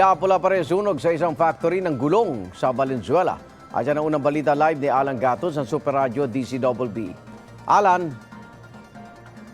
Inaapula pa rin sunog sa isang factory ng gulong sa Valenzuela. At yan ang unang balita live ni Alan Gatos ng Super Radio DCWB. Alan.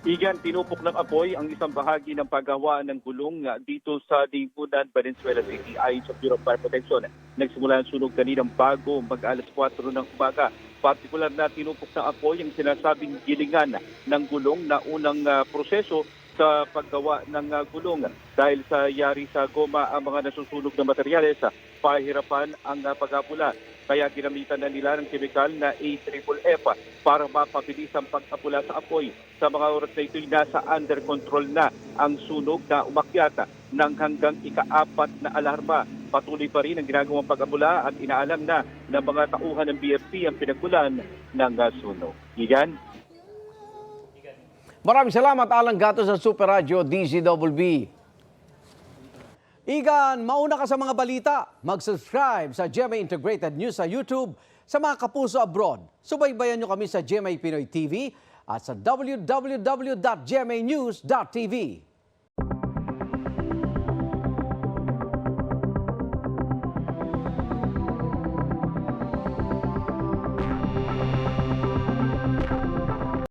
Igan, tinupok ng apoy ang isang bahagi ng paggawa ng gulong dito sa Dingunan, Valenzuela City. Ayon sa Bureau of Fire Protection, nagsimula ang sunog kaninang bago mag-alas 4 ng umaga. Partikular na tinupok ng apoy ang sinasabing gilingan ng gulong na unang proseso sa paggawa ng gulong. Dahil sa yari sa goma ang mga nasusunog na materyales, pahirapan ang pag-apula. Kaya ginamitan na nila ng kemikal na AFFF para mapabilis ang pag-apula sa apoy. Sa mga oras na ito'y nasa under control na ang sunog na umakyat ng hanggang ika-4 na alarma. Patuloy pa rin ang ginagawang pag-apula at inaalam na ng mga tauhan ng BFP ang pinagmulan ng sunog. Igan? Maraming salamat, Alan Gatos sa Super Radio DCWB. Igan, mauna ka sa mga balita. Mag-subscribe sa GMA Integrated News sa YouTube. Sa mga kapuso abroad, subaybayan nyo kami sa GMA Pinoy TV at sa www.gmanews.tv.